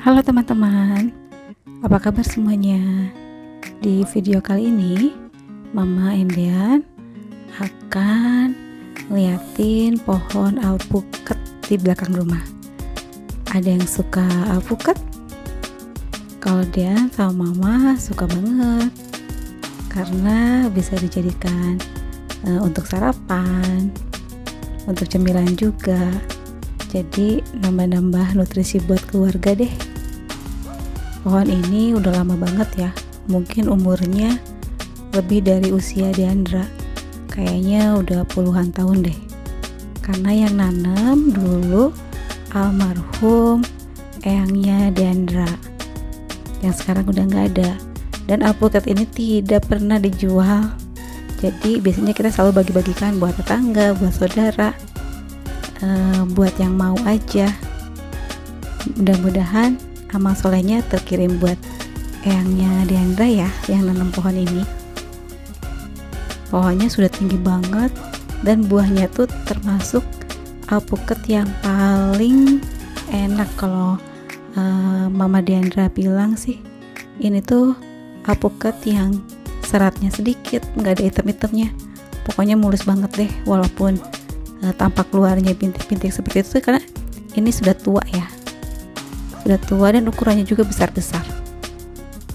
Halo teman-teman, apa kabar semuanya? Di video kali ini, Mama Endian akan ngeliatin pohon alpukat di belakang rumah. Ada yang suka alpukat? Kalau Dian sama Mama suka banget, karena bisa dijadikan untuk sarapan, untuk cemilan juga. Jadi nambah-nambah nutrisi buat keluarga deh. Pohon ini udah lama banget ya, mungkin umurnya lebih dari usia Diandra. Kayaknya udah puluhan tahun deh. Karena yang nanam dulu almarhum eyangnya Diandra, yang sekarang udah nggak ada. Dan alpukat ini tidak pernah dijual. Jadi biasanya kita selalu bagi-bagikan buat tetangga, buat saudara, buat yang mau aja. Mudah-mudahan amal solehnya terkirim buat eyangnya Diandra ya, yang nanam pohon ini. Pohonnya sudah tinggi banget dan buahnya tuh termasuk alpukat yang paling enak. Kalau Mama Diandra bilang sih, ini tuh alpukat yang seratnya sedikit, nggak ada hitam-hitamnya. Pokoknya mulus banget deh, walaupun tampak luarnya bintik-bintik seperti itu karena ini sudah tua ya, sudah tua dan ukurannya juga besar-besar.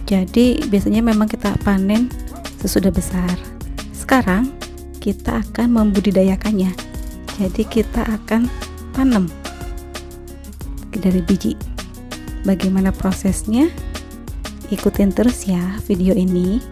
Jadi biasanya memang kita panen sesudah besar. Sekarang kita akan membudidayakannya, jadi kita akan tanam dari biji. Bagaimana prosesnya? Ikutin terus ya video ini.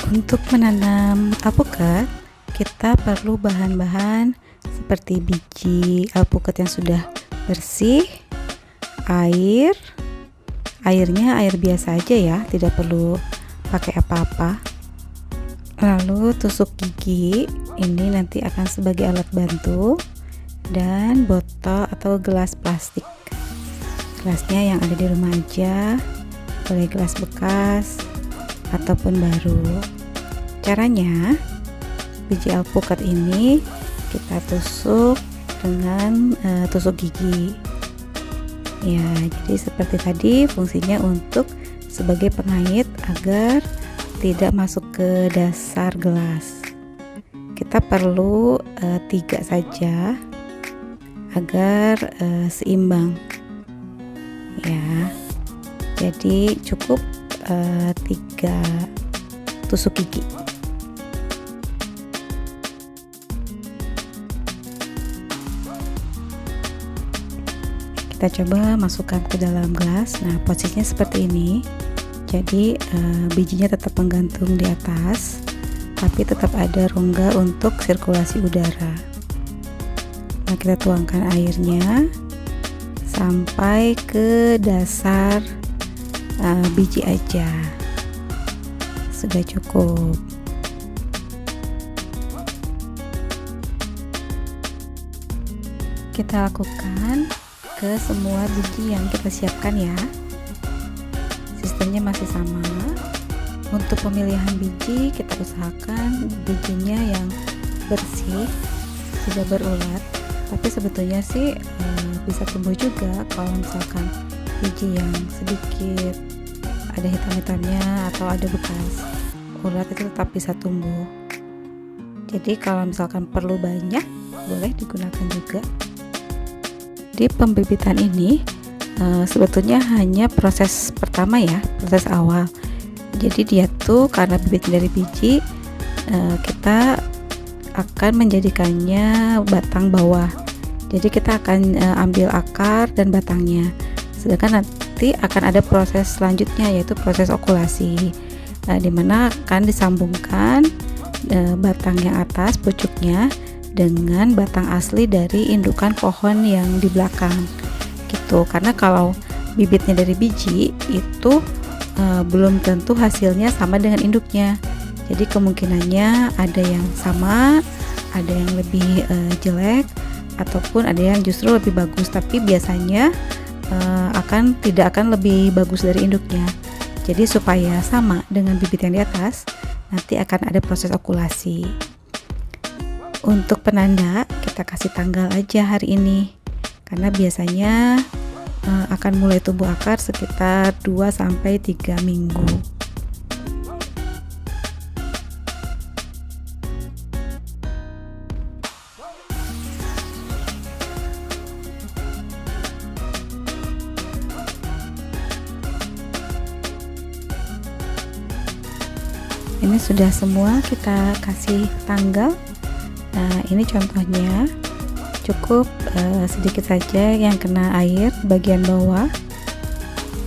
Untuk menanam alpukat, kita perlu bahan-bahan seperti biji alpukat yang sudah bersih, airnya air biasa aja ya, tidak perlu pakai apa-apa. Lalu tusuk gigi, ini nanti akan sebagai alat bantu, dan botol atau gelas plastik. Gelasnya yang ada di rumah aja, boleh gelas bekas ataupun baru. Caranya, biji alpukat ini kita tusuk dengan tusuk gigi. Ya, jadi seperti tadi fungsinya untuk sebagai pengait agar tidak masuk ke dasar gelas. Kita perlu 3 saja agar seimbang. Ya, jadi cukup 3 tusuk gigi. Kita coba masukkan ke dalam gelas. Nah, posisinya seperti ini. Jadi bijinya tetap menggantung di atas, tapi tetap ada rongga untuk sirkulasi udara. Nah, kita tuangkan airnya sampai ke dasar biji aja. Sudah cukup. Kita lakukan ke semua biji yang kita siapkan ya. Sistemnya masih sama. Untuk pemilihan biji, kita usahakan bijinya yang bersih, tidak berulat. Tapi sebetulnya sih bisa tumbuh juga kalau misalkan biji yang sedikit ada hitam-hitamnya atau ada bekas ulat, itu tetap bisa tumbuh. Jadi kalau misalkan perlu banyak, boleh digunakan juga. Di pembibitan ini sebetulnya hanya proses pertama ya, proses awal. Jadi dia tuh karena bibit dari biji, kita akan menjadikannya batang bawah. Jadi kita akan ambil akar dan batangnya. Sedangkan nanti akan ada proses selanjutnya, yaitu proses okulasi, dimana akan disambungkan batang yang atas, pucuknya, dengan batang asli dari indukan pohon yang di belakang gitu. Karena kalau bibitnya dari biji itu belum tentu hasilnya sama dengan induknya. Jadi kemungkinannya ada yang sama, ada yang lebih jelek ataupun ada yang justru lebih bagus, tapi biasanya tidak akan lebih bagus dari induknya. Jadi supaya sama dengan bibit yang di atas, nanti akan ada proses okulasi. Untuk penanda, kita kasih tanggal aja hari ini, karena biasanya akan mulai tumbuh akar sekitar 2-3 minggu. Ini sudah semua kita kasih tanggal. Nah, ini contohnya, cukup sedikit saja yang kena air bagian bawah.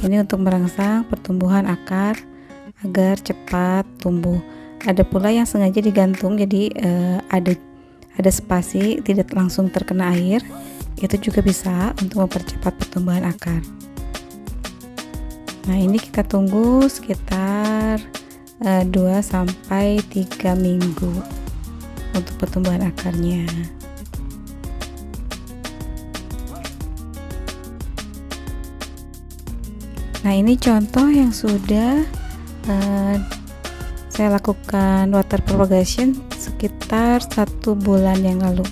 Ini untuk merangsang pertumbuhan akar agar cepat tumbuh. Ada pula yang sengaja digantung, jadi ada spasi, tidak langsung terkena air. Itu juga bisa untuk mempercepat pertumbuhan akar. Nah, ini kita tunggu sekitar 2-3 minggu untuk pertumbuhan akarnya. Nah, ini contoh yang sudah saya lakukan water propagation sekitar 1 bulan yang lalu.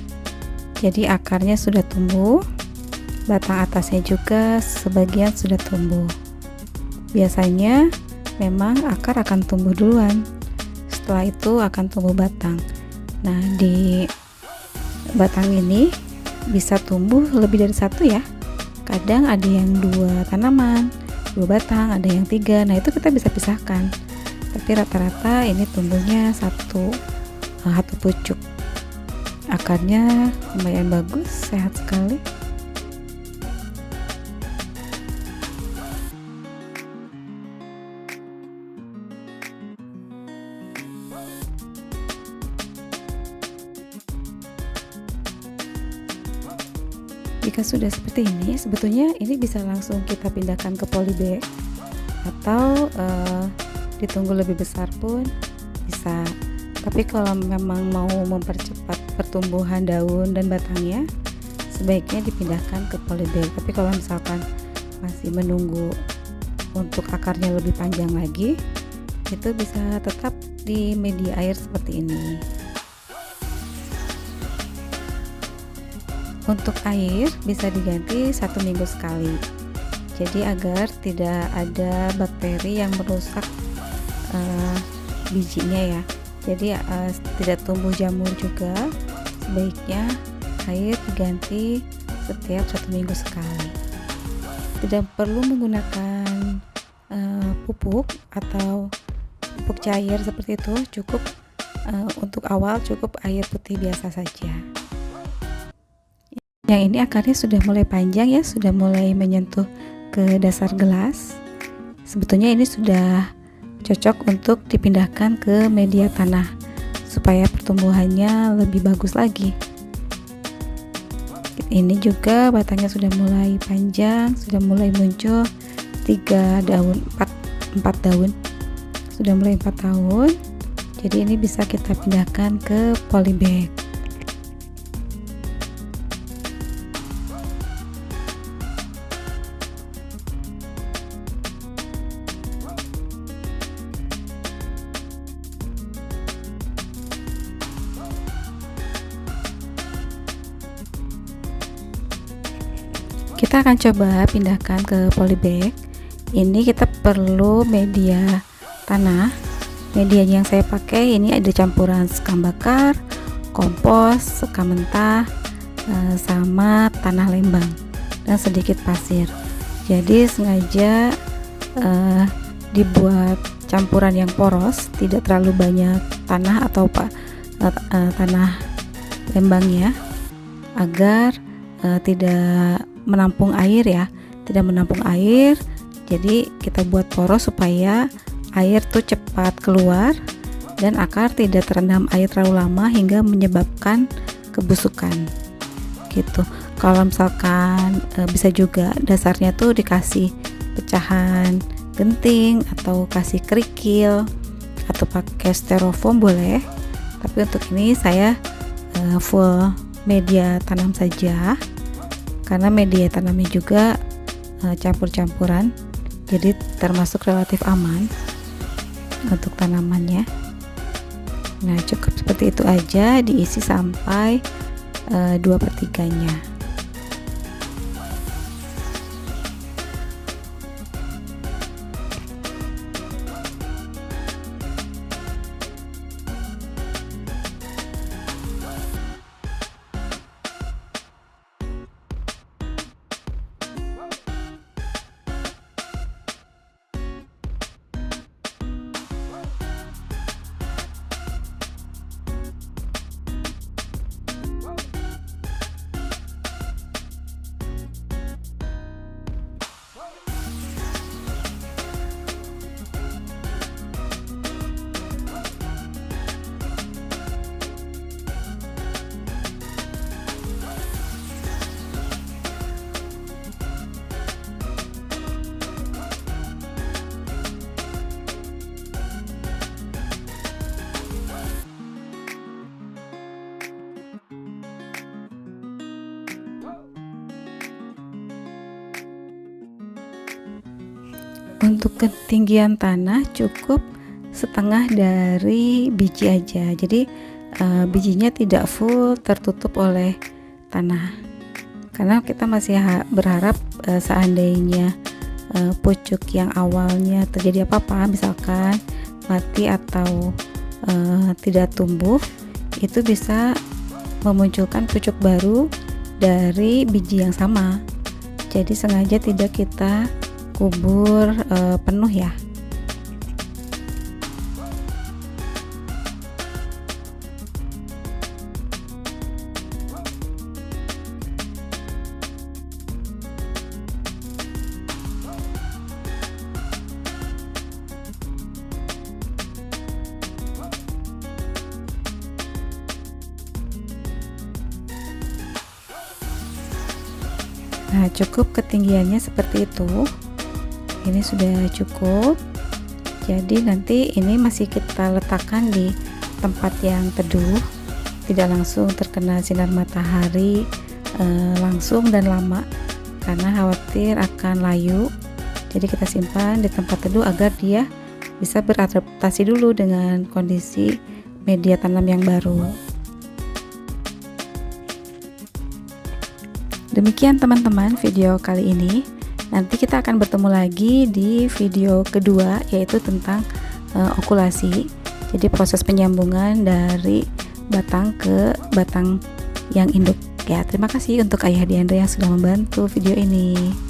Jadi akarnya sudah tumbuh, batang atasnya juga sebagian sudah tumbuh. Biasanya memang akar akan tumbuh duluan, setelah itu akan tumbuh batang. Nah, di batang ini bisa tumbuh lebih dari 1 ya. Kadang ada yang 2 tanaman, 2 batang, ada yang 3. Nah, itu kita bisa pisahkan. Tapi rata-rata ini tumbuhnya satu pucuk. Akarnya lumayan bagus, sehat sekali. Jika sudah seperti ini, sebetulnya ini bisa langsung kita pindahkan ke polybag atau ditunggu lebih besar pun bisa. Tapi kalau memang mau mempercepat pertumbuhan daun dan batangnya, sebaiknya dipindahkan ke polybag. Tapi kalau misalkan masih menunggu untuk akarnya lebih panjang lagi, itu bisa tetap di media air seperti ini. Untuk air bisa diganti 1 minggu sekali, jadi agar tidak ada bakteri yang merusak bijinya ya. Jadi tidak tumbuh jamur juga, sebaiknya air diganti setiap 1 minggu sekali. Tidak perlu menggunakan pupuk atau pupuk cair seperti itu, cukup untuk awal cukup air putih biasa saja. Yang ini akarnya sudah mulai panjang ya, sudah mulai menyentuh ke dasar gelas. Sebetulnya ini sudah cocok untuk dipindahkan ke media tanah supaya pertumbuhannya lebih bagus lagi. Ini juga batangnya sudah mulai panjang, sudah mulai muncul 4 daun. Sudah mulai 4 daun. Jadi ini bisa kita pindahkan ke polybag. Kita akan coba pindahkan ke polybag. Ini kita perlu media tanah. Media yang saya pakai ini ada campuran sekam bakar, kompos, sekam mentah, sama tanah lembang dan sedikit pasir. Jadi sengaja dibuat campuran yang poros, tidak terlalu banyak tanah atau tanah lembangnya, agar tidak menampung air ya, tidak menampung air. Jadi kita buat poros supaya air tuh cepat keluar dan akar tidak terendam air terlalu lama hingga menyebabkan kebusukan gitu. Kalau misalkan bisa juga dasarnya tuh dikasih pecahan genting atau kasih kerikil atau pakai styrofoam boleh. Tapi untuk ini saya full media tanam saja, karena media tanamnya juga campur-campuran, jadi termasuk relatif aman untuk tanamannya. Nah, cukup seperti itu aja, diisi sampai 2/3-nya. Untuk ketinggian tanah cukup setengah dari biji aja, jadi bijinya tidak full tertutup oleh tanah, karena kita masih berharap seandainya pucuk yang awalnya terjadi apa-apa, misalkan mati atau tidak tumbuh, itu bisa memunculkan pucuk baru dari biji yang sama. Jadi sengaja tidak kita kubur penuh ya. Nah, cukup ketinggiannya seperti itu. Ini sudah cukup. Jadi nanti ini masih kita letakkan di tempat yang teduh, tidak langsung terkena sinar matahari langsung dan lama, karena khawatir akan layu. Jadi kita simpan di tempat teduh agar dia bisa beradaptasi dulu dengan kondisi media tanam yang baru. Demikian teman-teman video kali ini. Nanti kita akan bertemu lagi di video kedua, yaitu tentang okulasi. Jadi proses penyambungan dari batang ke batang yang induk. Ya, terima kasih untuk Ayah Diandra yang sudah membantu video ini.